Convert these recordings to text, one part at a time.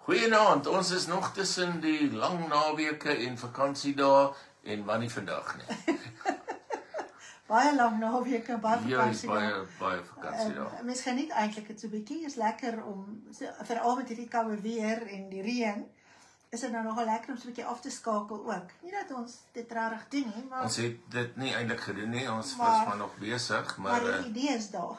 Goeienaand, ons is nog tussen die lang naweke en vakansiedae en maar nie vandag nie. Baie lang naweke en baie vakansie. Ja, baie vakansiedae. Mens geniet eintlik dit so 'n bietjie. Is lekker om veral met hierdie koue weer en die reën. Is dit nou nogal lekker om so 'n bietjie af te skakel ook. Nie dat ons dit regtig doen nie, maar ons het dit nie eintlik gedoen nie. Ons was maar nog besig, maar die idee is daar.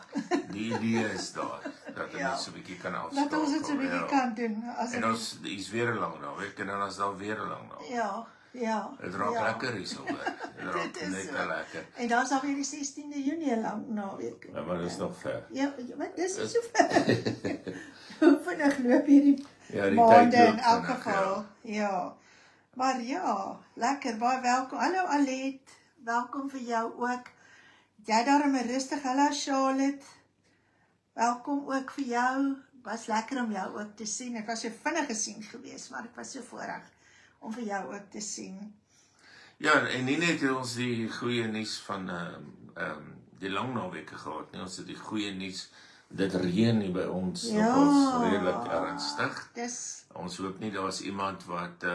Die idee is daar dat ons so 'n bietjie kan afskakel. Dat ons dit so 'n bietjie kan doen. En ons is weer 'n lang naweek en dan is daar weer 'n lang naweek. Ja. Dit raak lekker hierso. Dit raak net lekker. En dan is daar weer die 16de Junie lang naweek. Ja, maar dit is nog ver. Ja, maar dis nie so ver. Hoe vinnig loop hierdie die maande tyd loop in elk vinnig, geval. Ja. Maar ja, lekker, baie welkom. Hallo Alet, welkom vir jou ook. Jy daar in 'n rustig, hallo Charlotte. Welkom ook vir jou. Was lekker om jou ook te sien. Ek was so vinnig gesien geweest, maar ek was so voorreg om vir jou ook te sien. Ja, en nie net het ons die goeie nuus van die lang naweke gehad nie, ons het die goeie nuus, dit reën hier by ons, nogals redelik ernstig. Ons hoop nie, daar was iemand wat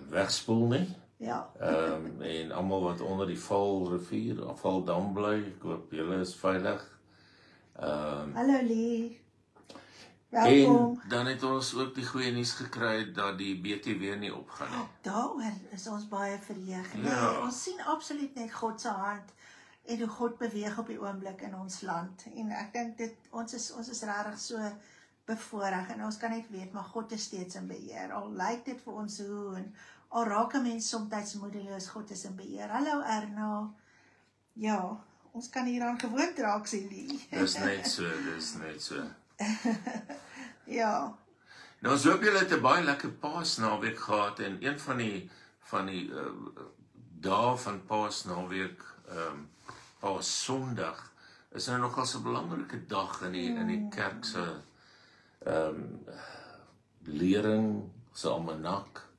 wegspoel nie. Ja. En almal wat onder die Valrivier, Valdam bly, ek hoop julle is veilig. Hallo Lee. Welkom. En dan het ons ook die goeie nuus gekry dat die BTW nie opgaan nie. Daaroor is ons baie verheug. Nee, Ja. ons sien absoluut net God se hand en hoe God beweeg op die oomblik in ons land. En ek dink ons is regtig so bevoorreg en ons kan net weet, maar God is steeds in beheer. Al lyk dit vir ons hoe en al raak 'n mens soms moedeloos, God is in beheer. Hallo Erna. Ja, ons kan hieraan gewoond raak, sê Lee. Dis net so. Ja. Nou ons hoop julle het 'n baie lekker Paasnaweek gehad en een van die dae van Paasnaweek, Paas-Sondag, is nou nogal so 'n belangrike dag in die kerk se lering, se almanak,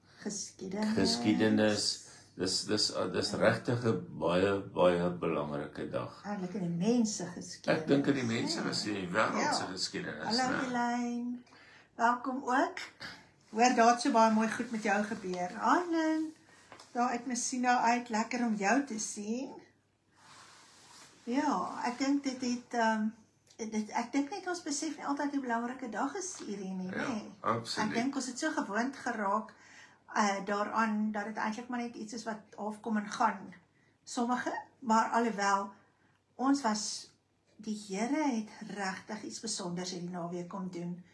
geskiedenis. Dis regtig 'n baie belangrike dag. Eintlik in die mense geskiedenis. Ek dink in die mense is die wêreld se geskiedenis. Hallo Elaine. Welkom ook. Hoor, daar het so baie mooi goed met jou gebeur. Arlen, daar uit Messina uit, lekker om jou te sien. Ja, ek dink ek dink net ons besef nie altyd hoe belangrike dag is hierdie nie, nee. Absoluut. Ek dink ons het so gewoond geraak daaraan dat dit eintlik maar net iets is wat afkom en gaan. Sommige, maar alhoewel die Here het regtig iets besonders hierdie naweek kom doen.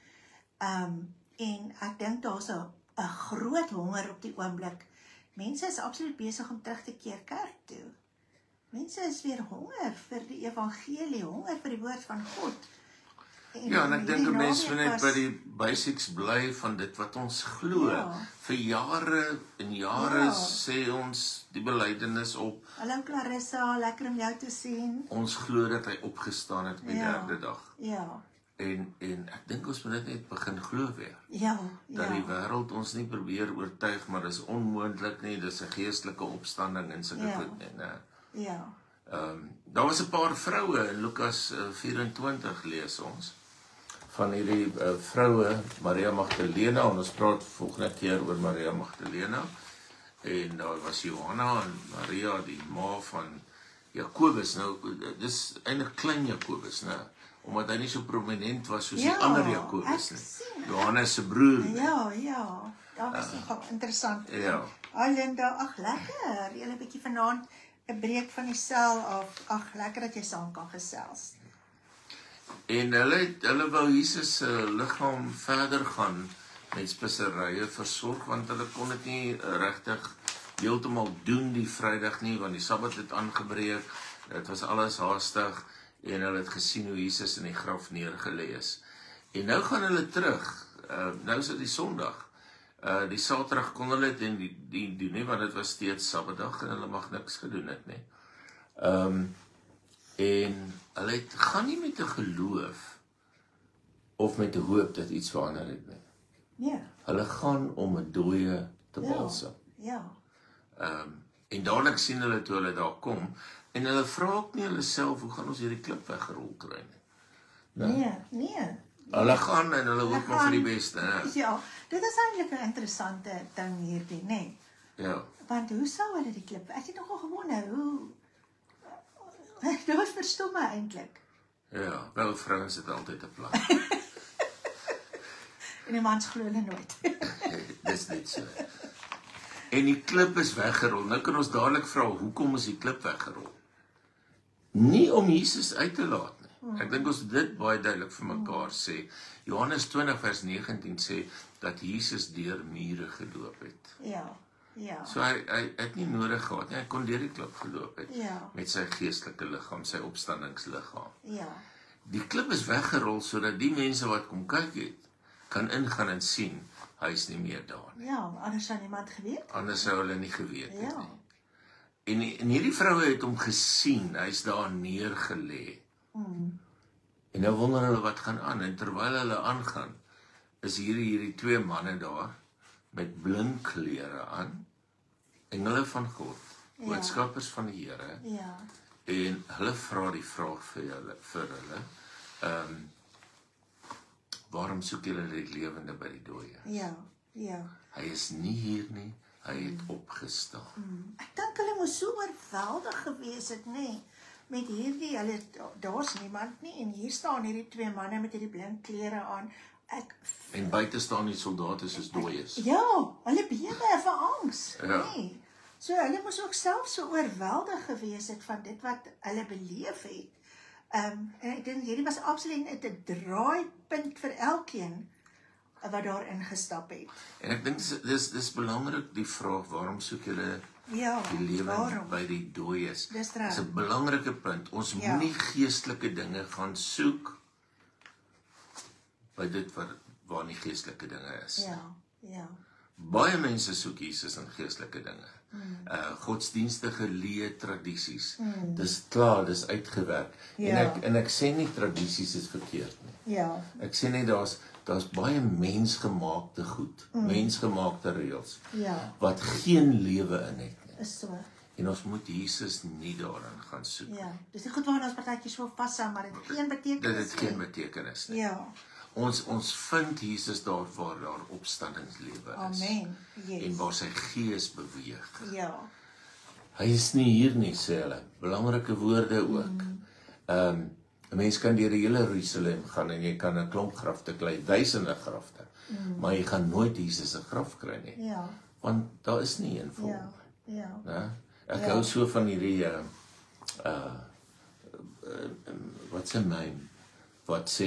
En ek dink daar's 'n groot honger op die oomblik. Mense is absoluut besig om terug te keer kerk toe. Mense is weer honger vir die evangelie, honger vir die woord van God. En ek dink 'n mens moet net by die basics bly van dit wat ons glo. Ja. Vir jare en jare sê ons die belydenis op. Hallo Clarissa, lekker om jou te sien. Ons glo dat hy opgestaan het op die derde dag. Ja. En ek dink ons moet dit net begin glo weer. Ja. Dat die wêreld ons nie probeer oortuig, maar dis onmoontlik nie, dis 'n geestelike opstanding en sulke goed nie. Ja. Daar was 'n paar vroue in Lukas 24 lees ons van hierdie vroue, Maria Magdalena, en ons praat volgende keer oor Maria Magdalena, en daar was Johanna en Maria, die ma van Jakobus. Nou, dis eintlik klein Jakobus, né? Omdat hy nie so prominent was soos die ander Jakobus nie. Johannes se broer. Ja, dat was nogal interessant. Ja. Linda, ag lekker, jy 'n bietjie vanaand 'n breek van die sel af. Ag, lekker dat jy saam kan gesels. En hulle wou Jesus se liggaam verder gaan met speserye versorg, want hulle kon dit nie regtig heeltemal doen die Vrydag nie, want die Sabbat het aangebreek. Dit was alles haastig en hulle het gesien hoe Jesus in die graf neergelê is. En nou gaan hulle terug. Nou is dit die Sondag. Die Saterdag kon hulle dit nie doen nie, want dit was steeds Sabbatdag en hulle mag niks gedoen het nie. En hulle gaan nie met 'n geloof of met 'n hoop dat iets verander het nie. Nee. Hulle gaan om 'n dooie te balsem. Ja. En dadelik sien hulle toe hulle daar kom en hulle vra ook nie hulle self hoe gaan ons hierdie klip weggerol kry nie. Nee. Hulle gaan en hulle hoop maar vir die beste, né? Ja, dit is eintlik 'n interessante ding hierdie, nê? Ja. Want hoe sou hulle die klip? Ek het nogal gewonder hoe dit was verstom my eintlik. Ja, wel vrouens het altyd 'n plan. En die mans glo hulle nooit. Dis net so. En die klip is weggerol. Nou kan ons dadelik vra, hoekom is die klip weggerol? Nie om Jesus uit te laat nie. Ek dink ons moet dit baie duidelik vir mekaar sê. Johannes 20 vers 19 sê dat Jesus deur mure geloop het. Ja. So hy het nie nodig gehad nie. Hy kon deur die klip geloop het Ja. met sy geestelike liggaam, sy opstandingsliggaam. Ja. Die klip is weggerol sodat die mense wat kom kyk het, kan ingaan en sien hy is nie meer daar nie. Ja, anders sou niemand geweet. Anders sou hulle nie geweet het Ja. nie. En hierdie vroue het hom gesien, hy's daar neergelê. En nou wonder hulle wat gaan aan. En terwyl hulle aangaan, is hierdie twee manne daar met blink klere aan, engele van God, boodskappers van die Here. Ja. En hulle vra die vraag vir hulle, waarom soek julle die lewende by die dooie? Ja. Hy is nie hier nie, hy het opgestaan. Ek dink hulle moes so oorweldig gewees het, nê? Met hierdie, daar's niemand nie, en hier staan hierdie twee manne met hierdie blink klere aan. En buite staan die soldate soos dooies. Ja, hulle bewe van angs, Ja. nê? So hulle moes ook self so oorweldig gewees het van dit wat hulle beleef het. En ek dink hierdie was absoluut 'n draaipunt vir elkeen wat daar ingestap het. En ek dink dis belangrik die vraag, waarom soek julle Ja, die lewe waarom? by die dooies? Dis reg. Dis 'n belangrike punt. Ons Ja. moenie geestelike dinge gaan soek by dit waar nie geestelike dinge is. Ja. Baie mense soek Jesus in geestelike dinge. Godsdienstige leë tradisies. Dis klaar, dis uitgewerk. Ja. En ek sê nie tradisies is verkeerd nie. Ja. Ek sê net daar's baie mensgemaakte goed, mensgemaakte reëls Ja. wat geen lewe in het nie. Is so. En ons moet Jesus nie daarin gaan soek. Ja. Dis nie goed waar ons partytjie so vashou, maar dit het geen betekenis. Dit het geen betekenis nie. Ja. Ons vind Jesus daar waar daar opstandingslewe is. Amen. Yes. En waar sy gees beweeg. Ja. Hy is nie hier nie, sê hulle. Belangrike woorde ook. 'n Mens kan deur die hele Jerusalem gaan en jy kan 'n klomp grafte kry, duisende grafte. Maar jy gaan nooit Jesus se graf kry nie. Ja. Want daar is nie een vir hom. Ja. Né? Ek hou so van hierdie wat se meme wat sê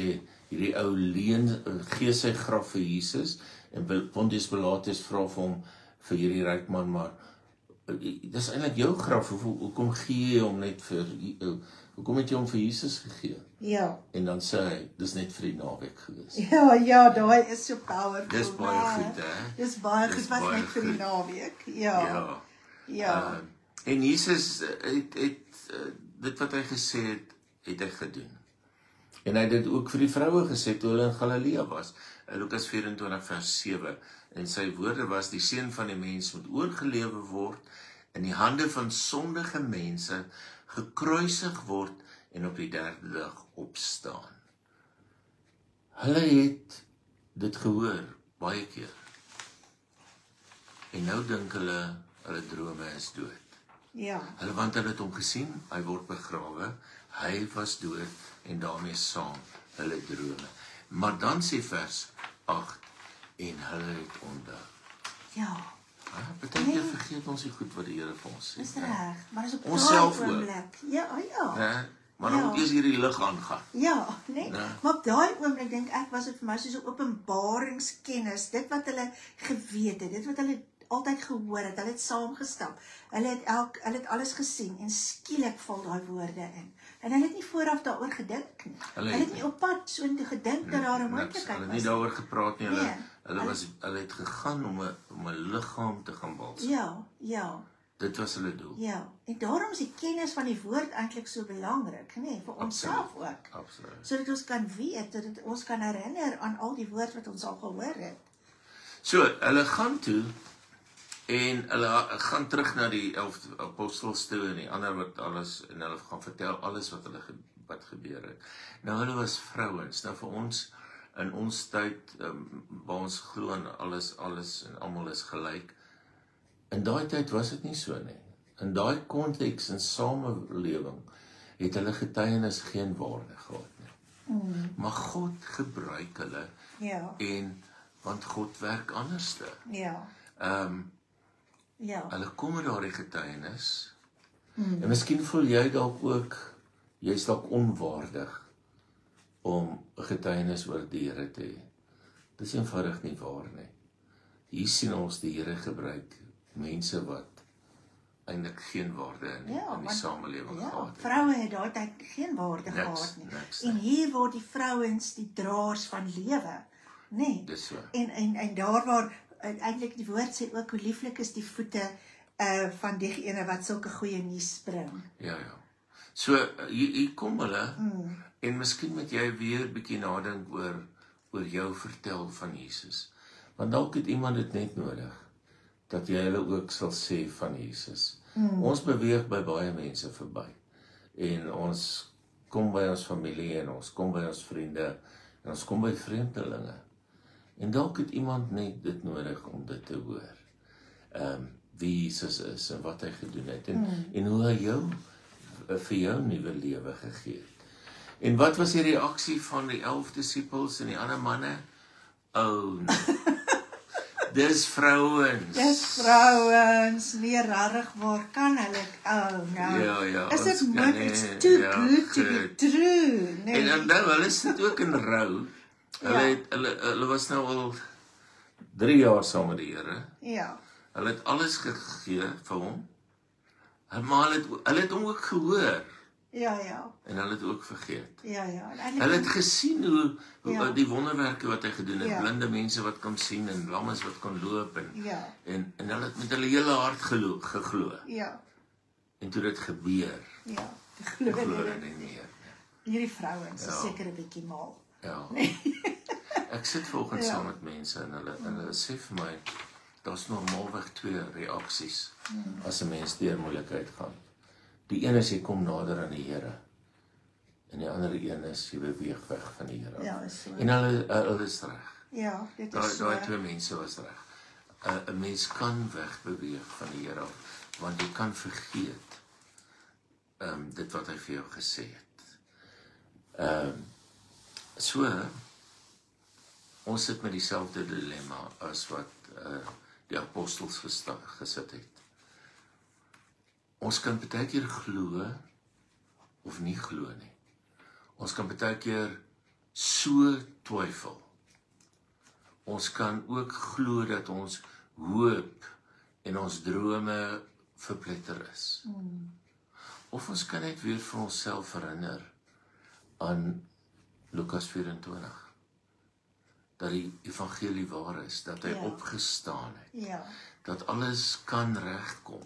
hierdie ou gee sy graf vir Jesus en Pontius Pilatus vra vir hom vir hierdie ryk man, maar dis eintlik jou graf, hoekom gee jy hom net vir hoekom het jy hom vir Jesus gegee? Ja. En dan sê hy, dis net vir die naweek gewees. Ja, daai is so powerful. Dis baie goed, hè? Dis baie Dis goed wat baie net vir die goed. naweek. Ja. En Jesus het dit wat hy gesê het hy gedoen. En hy het dit ook vir die vroue gesê toe hulle in Galilea was. Lukas 24 vers 7. En sy woorde was, die seun van die mens moet oorgelewer word in die hande van sondige mense, gekruisig word en op die derde dag opstaan. Hulle het dit gehoor baie keer. En nou dink hulle drome is dood. Ja. Want hulle het hom gesien, hy word begrawe, hy was dood en daarmee saam hulle drome. Maar dan sê vers 8, en hulle het onthou. Ja. Partykeer vergeet ons die goed wat die Here vir ons sê. Dis reg, maar dis op Ons daai self ook. oomblik. Ja. Né? Maar dan moet eers hierdie lig aangaan. Ja, nee. Nee. Maar op daai oomblik dink ek was dit vir my soos 'n openbaringskennis, dit wat hulle geweet het, dit wat hulle altyd gehoor het, hulle het saamgestap. Hulle het alles gesien en skielik val daai woorde in. En hulle het nie vooraf daaroor gedink nie. Hulle het nie op pad soontoe gedink dat daar 'n moontlikheid was. Hulle het nie daaroor gepraat nie. Nee. Hulle het gegaan om 'n liggaam te gaan bals. Ja. Dit was hulle doel. Ja. En daarom is die kennis van die woord eintlik so belangrik, nê, vir onsself ook. Absoluut. Sodat ons kan weet, dat dit ons kan herinner aan al die woord wat ons al gehoor het. So, hulle gaan toe en hulle gaan terug na die 11 apostels toe en die ander wat alles, en hulle gaan vertel alles wat gebeur het. Nou hulle was vrouens. Nou vir ons in ons tyd, waar ons glo in alles en almal is gelyk. In daai tyd was dit nie so nie. In daai konteks en samelewing het hulle getuienis geen waarde gehad nie. Maar God gebruik hulle Ja. en want God werk anderste. Ja. Ja. Hulle kom met daardie getuienis. En miskien voel jy dalk ook, jy's dalk onwaardig om 'n getuienis oor die Here te hê. Dis eenvoudig nie waar nie. Hier sien ons die Here gebruik mense wat eintlik geen waarde in die samelewing gehad het. Vroue het daai tyd geen waarde gehad nie. En hier word die vrouens die draers van lewe, nê? Dis so. En daar waar eintlik die woord sê ook hoe lieflik is die voete van diegene wat sulke goeie nuus bring. Ja. So hier kom hulle en miskien moet jy weer bietjie nadink oor jou vertel van Jesus. Want dalk het iemand dit net nodig dat jy hulle ook sal sê van Jesus. Ons beweeg by baie mense verby. En ons kom by ons familie en ons kom by ons vriende en ons kom by vreemdelinge. En dalk het iemand net dit nodig om dit te hoor. Wie Jesus is en wat hy gedoen het en hoe hy vir jou nuwe lewe gegee het. En wat was die reaksie van die 11 disippels en die ander manne? Dis vrouens. Nee, rarig waar kan hulle, Ja, is dit moontlik, it's too good to be true, nee. En onthou, hulle sit ook in rou. Hulle was nou al 3 jaar saam met die Here. Ja. Hulle het alles gegee vir hom. Maar hulle het hom ook gehoor. Ja. En hulle het ook vergeet. Ja. Hulle het gesien hoe die wonderwerke wat hy gedoen het, blinde mense wat kon sien en lammes wat kon loop en hulle het met hulle hele hart geglo. Ja. En toe dit gebeur, glo hulle nie meer. Hierdie vrouens is seker 'n bietjie mal. Ja. Ek sit vanoggend saam met mense en hulle sê vir my, daar's normaalweg 2 reaksies as 'n mens deur moeilikheid gaan. Die een is jy kom nader aan die Here. En die ander een is jy beweeg weg van die Here. Ja, is so. En hulle is reg. Ja, dit is so. Daai 2 mense was reg. 'n Mens kan wegbeweeg van die Here, want jy kan vergeet dit wat hy vir jou gesê het. So ons sit met dieselfde dilemma as wat die apostels gesit het. Ons kan baie keer glo of nie glo nie. Ons kan baie keer so twyfel. Ons kan ook glo dat ons hoop en ons drome verpletter is. Of ons kan net weer vir onsself herinner aan Lukas 24. Dat die evangelie waar is, dat hy opgestaan het. Dat alles kan regkom.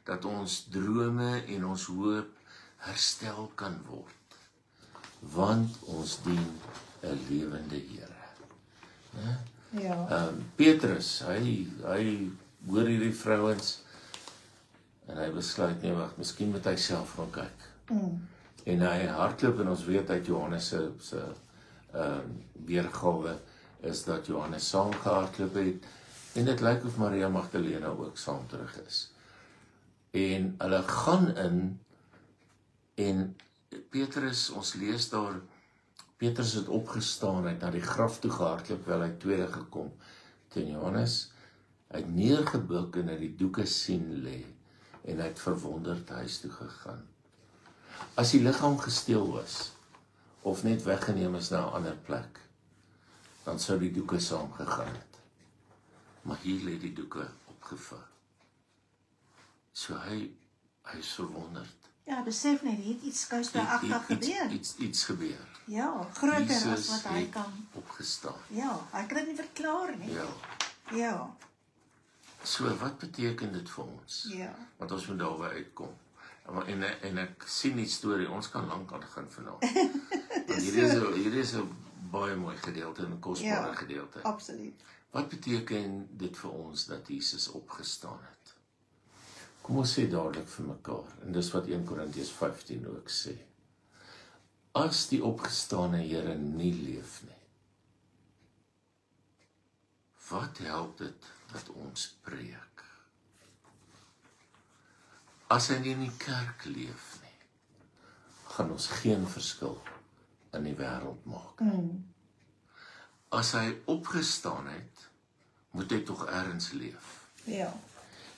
Dat ons drome en ons hoop herstel kan word. Want ons dien 'n lewende Here. Petrus, hy hoor hierdie vrouens en hy besluit, nee wag, miskien moet hy self gaan kyk. En hy hardloop en ons weet uit Johannes se weergawe is dat Johannes saam gehardloop het en dit lyk of Maria Magdalena ook saam terug is. En hulle gaan in en Petrus, ons lees daar, Petrus het opgestaan, hy het na die graf toe gehardloop, wel hy tweede gekom, teen Johannes, hy het neergebuk en hy die doeke sien lê, en hy het verwonderd huis toe gegaan. As die liggaam gesteel was, of net weggeneem is na 'n ander plek, dan sou die doeke saam gegaan het. Maar hier lê die doeke opgevou. So hy is verwonderd. Ja, besef net, hier het iets skous by agter gebeur. Iets gebeur. Ja, groter Jesus as wat hy kan. Opgestaan. Ja, hy kan dit nie verklaar nie. Ja. So, wat beteken dit vir ons? Ja. Want ons moet daarby uitkom. En ek sien die storie, ons kan lank aan gaan vanaand. Want hier is 'n baie mooi gedeelte en 'n kosbare gedeelte. Absoluut. Wat beteken dit vir ons dat Jesus opgestaan het? Kom ons sê dadelik vir mekaar, en dis wat 1 Korintiërs 15 ook sê. As die opgestane Here nie leef nie, wat help dit dat ons preek? As hy nie in die kerk leef nie, gaan ons geen verskil in die wêreld maak. As hy opgestaan het, moet hy tog ergens leef. Ja.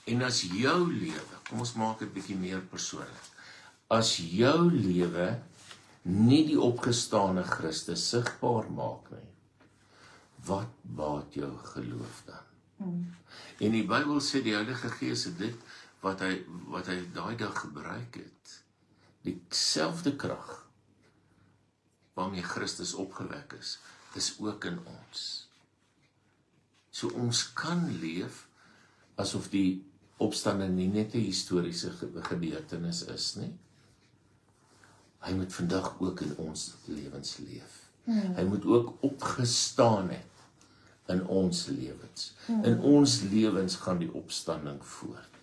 En as jou lewe, kom ons maak dit bietjie meer persoonlik, as jou lewe nie die opgestane Christus sigbaar maak nie, wat baat jou geloof dan? En die Bybel sê die Heilige Gees het dit wat hy daai dag gebruik het, dieselfde krag waarmee Christus opgewek is ook in ons. So ons kan leef asof die opstanding nie net 'n historiese gebeurtenis is nie. Hy moet vandag ook in ons lewens leef. Hy moet ook opgestaan het in ons lewens. In ons lewens gaan die opstanding voort.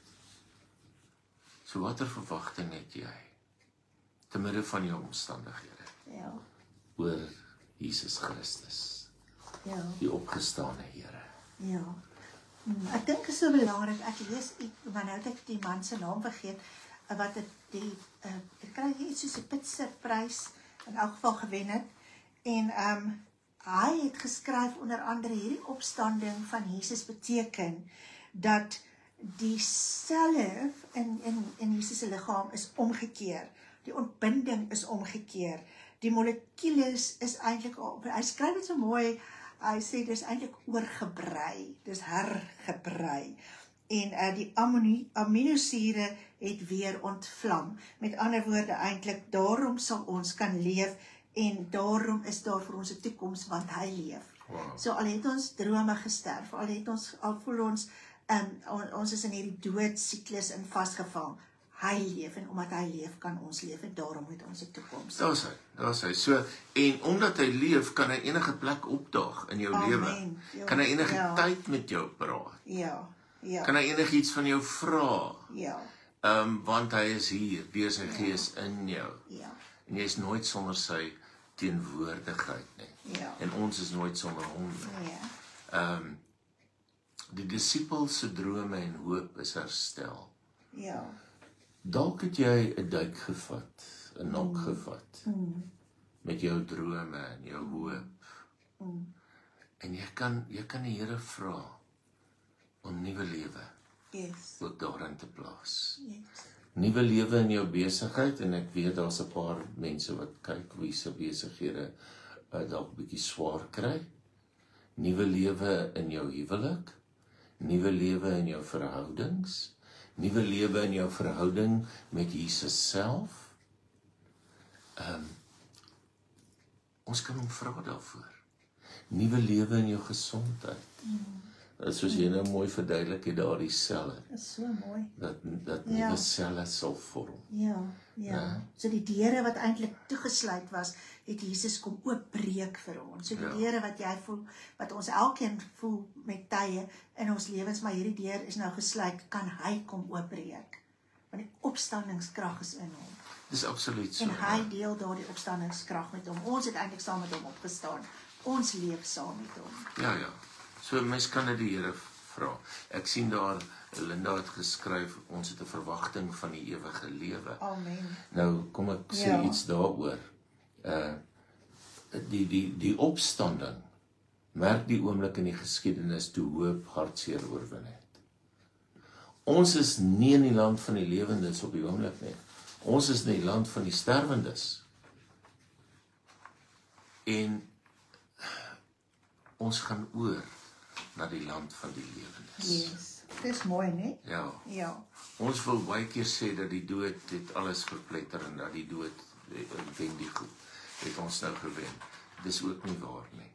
So watter verwagting het jy te midde van jou omstandighede Ja. oor Jesus Christus, Ja. die opgestane Here? Ja. Ek dink is so belangrik. Ek lees maar nou het ek die man se naam vergeet wat ek kry iets soos 'n Pulitzerprys in elk geval gewen het. En hy het geskryf onder andere hierdie opstanding van Jesus beteken dat die selle in Jesus se liggaam is omgekeer. Die ontbinding is omgekeer. Die molekules is eintlik, hy skryf dit so mooi, hy sê dis eintlik oorgebrei, dis hergebrei. En die aminosure het weer ontvlam. Met ander woorde eintlik, daarom sal ons kan leef en daarom is daar vir ons 'n toekoms want hy leef. Wow. So al het ons drome gesterf, al voel ons ons is in hierdie doodsiklus in vasgevang. Hy leef en omdat hy leef kan ons leef en daarom het ons 'n toekoms. Daar's hy. So en omdat hy leef, kan hy enige plek opdaag in jou lewe. Ja, Kan hy enige ja. tyd met jou praat. Ja. Kan hy enigiets van jou vra. Ja. Want hy is hier, deur sy Gees in jou. Ja. En jy is nooit sonder sy teenwoordigheid nie. Ja. En ons is nooit sonder hom nie. Ja. Die disipels se drome en hoop is herstel. Ja. Dalk het jy 'n duik gevat, 'n nok gevat, met jou drome en jou hoop. En jy kan die Here vra om nuwe lewe Yes. ook daarin te plaas. Yes. Nuwe lewe in jou besigheid, en ek weet daar's 'n paar mense wat kyk wie se besighede dalk 'n bietjie swaar kry. Nuwe lewe in jou huwelik, nuwe lewe in jou verhoudings, nuwe lewe in jou verhouding met Jesus self. Ons kan hom vra daarvoor. Nuwe lewe in jou gesondheid. Soos jy nou mooi verduidelik het daardie selle, Dit is so mooi. dat Ja. nuwe selle sal vorm. Ja. So die deure wat eintlik toegesluit was, het Jesus kom oopbreek vir ons. So die deure wat jy voel, wat ons elkeen voel met tye in ons lewens, maar hierdie deur is nou gesluit, kan hy kom oopbreek. Want die opstandingskrag is in hom. Dis absoluut so. En hy deel daardie opstandingskrag met hom. Ons het eintlik saam met hom opgestaan. Ons leef saam met hom. Ja. So mens kan dit die Here vra. Ek sien daar, Linda het geskryf, ons het 'n verwagting van die ewige lewe. Amen. Nou, kom ek sê iets daaroor. Die opstanding merk die oomblik in die geskiedenis toe hoop hartseer oorwin het. Ons is nie in die land van die lewendes op die oomblik nie. Ons is in die land van die sterwendes. En ons gaan oor na die land van die lewendes. Yes. Dis mooi, né? Ja. Ja. Ons wil baie keer sê dat die dood het alles verpletter en dat die dood wen die goed. Het ons nou gewen. Dis ook nie waar nie.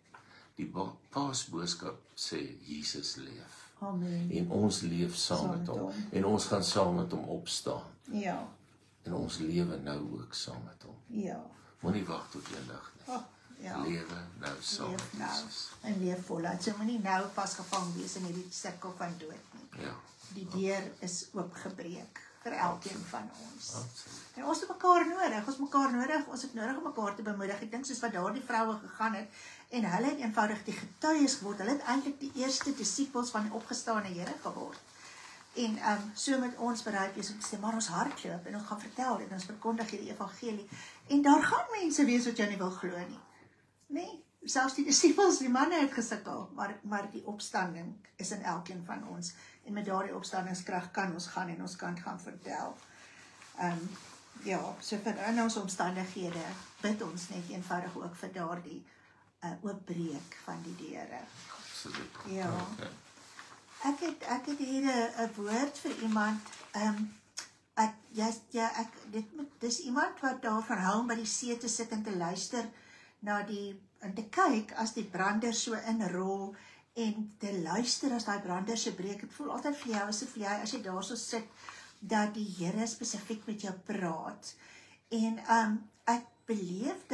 Die paasboodskap sê Jesus leef. Amen. En ons leef saam met hom. En ons gaan saam met hom opstaan. Ja. En ons lewe nou ook saam met hom. Ja. Moenie wag tot eendag nie. Ja. Lewe nou saam met Leef nou Jesus. en leef voluit. So moenie nou vasgevang wees in hierdie sirkel van dood nie. Ja. Die deur is oopgebreek. vir elkeen van ons. Absoluut. En ons het mekaar nodig, ons het nodig om mekaar te bemoedig. Ek dink soos wat daardie vroue gegaan het, en hulle het eenvoudig die getuies geword, hulle het eintlik die eerste disippels van die opgestane Here geword. En so met ons bereid wees om te sê, maar ons hardloop en ons gaan vertel en ons verkondig hierdie evangelie. En daar gaan mense wees wat jou nie wil glo nie. Nee, selfs die disippels, die manne het gesukkel, maar die opstanding is in elkeen van ons. En met daardie opstandingskrag kan ons gaan en ons kan gaan vertel. Ja, so vir in ons omstandighede bid ons net eenvoudig ook vir daardie oopbreek van die deure. Absoluut. Ja. Okay. Ek het hier 'n woord vir iemand. Dis iemand wat daarvan hou om by die see te sit en te luister na en te kyk as die brander so inrol en te luister as daai brander so breek. Ek voel altyd vir jou asof jy as jy daar so sit dat die Here spesifiek met jou praat. En ek beleef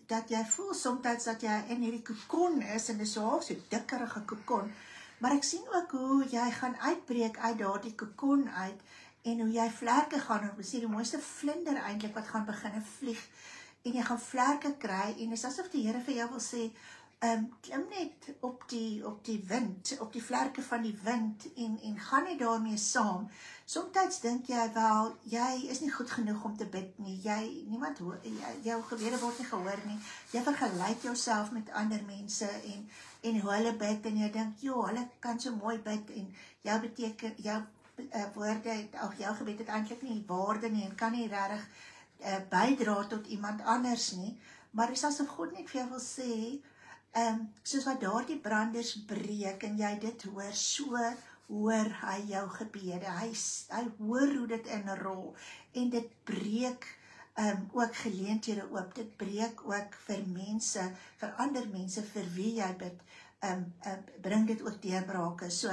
dat jy voel soms dat jy in hierdie kokon is en dis so half so dikkerige kokon. Maar ek sien ook hoe jy gaan uitbreek uit daardie kokon uit en hoe jy vlerke gaan, ons sê die mooiste vlinder eintlik wat gaan begin vlieg en jy gaan vlerke kry en dit is asof die Here vir jou wil sê, klim net op die wind, op die vlerke van die wind en gaan net daarmee saam. Somtyds dink jy wel, jy is nie goed genoeg om te bid nie, niemand hoor, jou gebede word nie gehoor nie, jy vergelyk jouself met ander mense en hoe hulle bid en jy dink, joh, hulle kan so mooi bid en jou woorde, jou gebed het eintlik nie waarde nie en kan nie regtig bydra tot iemand anders nie, maar dis asof God net vir jou wil sê, soos wat daardie branders breek en jy dit hoor, so hoor hy jou gebede, hy hoor hoe dit inrol en dit breek ook geleenthede oop, dit breek ook vir mense, vir ander mense vir wie jy bid, bring dit ook deurbrake, so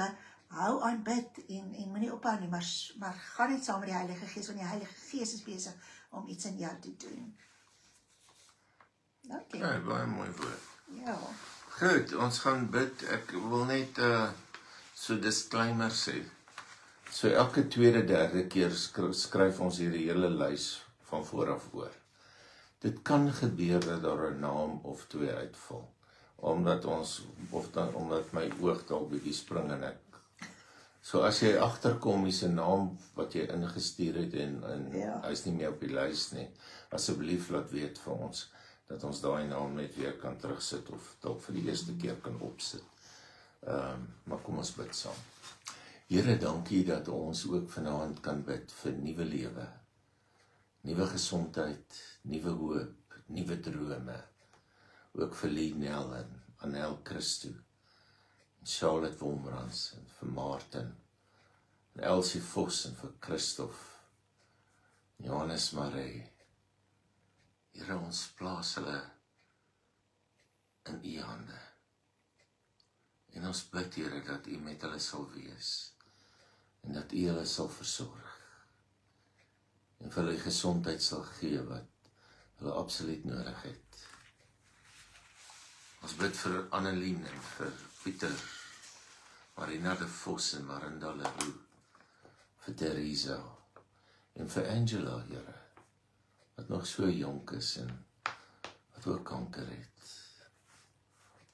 hou aan bid en moenie ophou nie, maar gaan net saam met die Heilige Gees, want die Heilige Gees is besig om iets in jou te doen. Dankie. Ja, baie mooi woord. Ja. Goed, ons gaan bid. Ek wil net so disclaimer sê. So elke tweede, derde keer skryf ons hierdie hele lys van vooraf oor. Dit kan gebeur dat daar 'n naam of twee uitval, omdat my oog dalk bietjie spring en ek. So as jy agterkom is 'n naam wat jy ingestuur het en Ja. hy's nie meer op die lys nie, asseblief laat weet vir ons dat ons daai naam net weer kan terugsit of dalk vir die eerste keer kan opsit. Maar kom ons bid saam. Here, dankie dat ons ook vanaand kan bid vir nuwe lewe, nuwe gesondheid, nuwe hoop, nuwe drome. Ook vir Lienel en Anel Christo, en Charlotte Wolmrans en vir Martin, en Elsie Vos en vir Christof, Johannes Marie. Here, ons plaas hulle in U hande. En ons bid, Here, dat U met hulle sal wees en dat U hulle sal versorg en vir hulle gesondheid sal gee wat hulle absoluut nodig het. Ons bid vir Annelien en vir Pieter, Marina de Vos en Marinda Leroux, vir Teresa en vir Angela, Here, wat nog so jonk is en wat ook kanker het.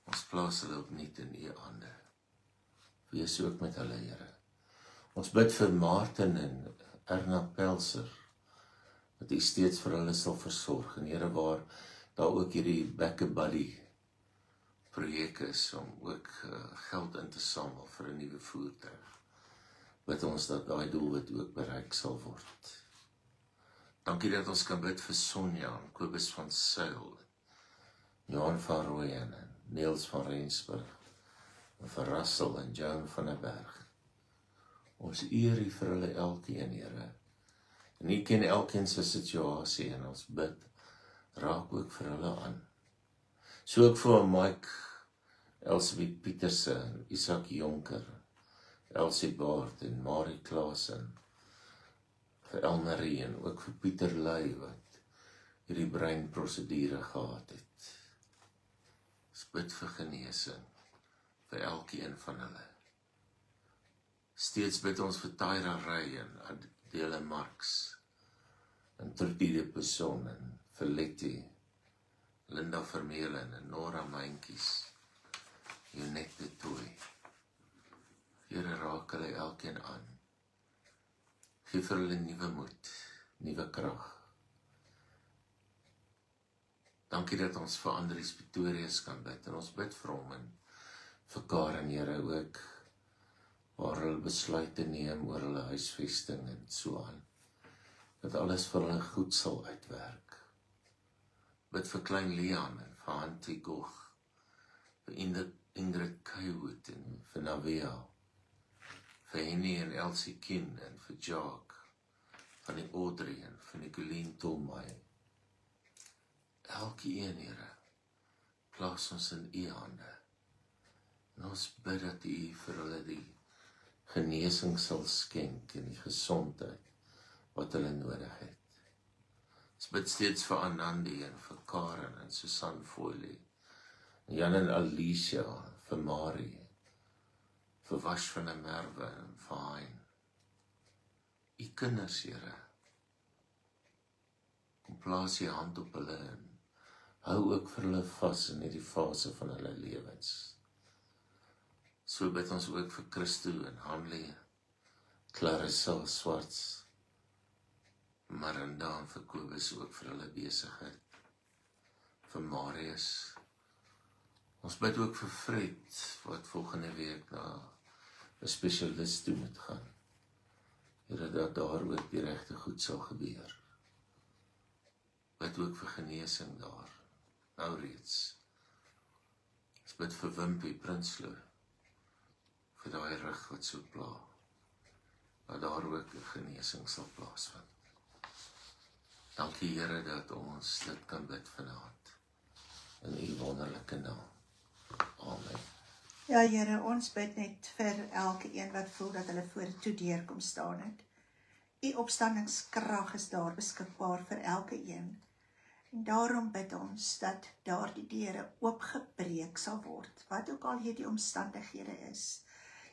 Ons plaas hulle opnuut in U hande. Wees ook met hulle, Here. Ons bid vir Martin en Erna Pelser, dat U steeds vir hulle sal versorg. En Here, waar daar ook hierdie Back a Buddy projek is om ook geld in te samel vir 'n nuwe voertuig, bid ons dat daai doelwit ook bereik sal word. Dankie dat ons kan bid vir Sonja en Kobus van Sail, Johan van Rooyen en Niels van Rensburg, en vir Russell en Joan van der Berg. Ons eer U vir hulle elkeen, Here. En U ken elkeen se situasie en ons bid, raak ook vir hulle aan. So ook vir Mike, Elsbeth Pieterse en Isak Jonker, Elsie Baard en Marie Klaasen, vir Elmarie en ook vir Pieter Lui wat hierdie breinprosedure gehad het. Ons bid vir genesing vir elkeen van hulle. Steeds bid ons vir Tyra Ray en Dele Marx, en Trudy de Persoon, en Verletti, Linda Vermeulen, en Nora Mentjies, Jonet de Tooi. Here, raak hulle elkeen aan. Geef vir hulle nuwe moed, nuwe krag. Dankie dat ons vir Andries Pretorius kan bid, en ons bid vir hom, en vir Karen, Here, ook, waar hulle besluite neem oor hulle huisvesting en so aan, dat alles vir hulle goed sal uitwerk. Bid vir klein Leon en vir Hantie Gogh, vir Ingrid Kaiwood en vir Navia, vir Henny en Elsie Kien en vir Jacques, van die Audrey en vir Nicolien Tolmay. Elkeen, Here, plaas ons in U hande. En ons bid dat U vir hulle die genesing sal skenk en die gesondheid wat hulle nodig het. Ons bid steeds vir Anandi en vir Karen en Susan Foyle, en Jan en Alicia, vir Marie, vir Wash van der Merwe en vir Hein. U kinders, Here, kom plaas U hand op hulle en hou ook vir hulle vas in hierdie fase van hulle lewens. So bid ons ook vir Christo en Hanley, Clarissa Swarts, Marinda en vir Kobus ook vir hulle besigheid, vir Marius. Ons bid ook vir Fred, wat volgende week na 'n spesialist toe moet gaan. Here, dat daar ook die regte goed sal gebeur. Bid ook vir genesing daar, nou reeds. Ons bid vir Wimpie Prinsloo, vir daai rug wat so pla, dat daar ook 'n genesing sal plaasvind. Dankie, Here, dat ons dit kan bid vanaand, in U wonderlike naam. Amen. Ja, Here, ons bid net vir elke een wat voel dat hulle voor toe deur kom staan het. U opstandingskrag is daar beskikbaar vir elke een. En daarom bid ons dat daardie deure oopgebreek sal word, wat ook al hierdie omstandighede is.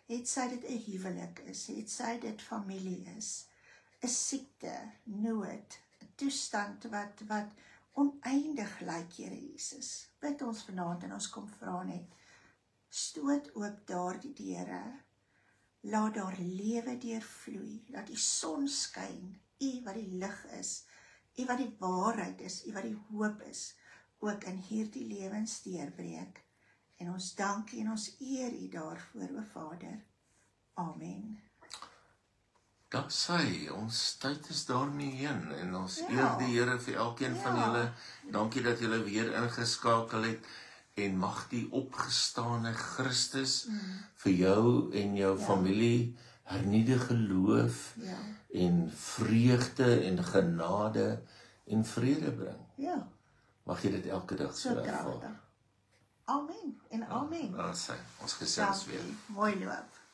Het sy dit 'n huwelik is, het sy dit familie is, 'n siekte, nood, 'n toestand wat oneindig lyk, Here Jesus. Bid ons vanaand en ons kom vra net, stoot oop daardie deure, laat daar lewe deurvloei, laat die son skyn, U wat die lig is, U wat die waarheid is, U wat die hoop is, ook in hierdie lewens deurbreek. En ons dank U en ons eer U daarvoor, o Vader. Amen. Dat sy, ons tyd is daarmee heen, en ons eer die Here vir elkeen van julle. Dankie dat julle weer ingeskakel het, en mag die opgestane Christus vir jou en jou familie hernieude geloof en vreugde en genade en vrede bring. Ja. Mag jy dit elke dag so ervaar. Amen en amen. Ons gesels weer. Mooi loop.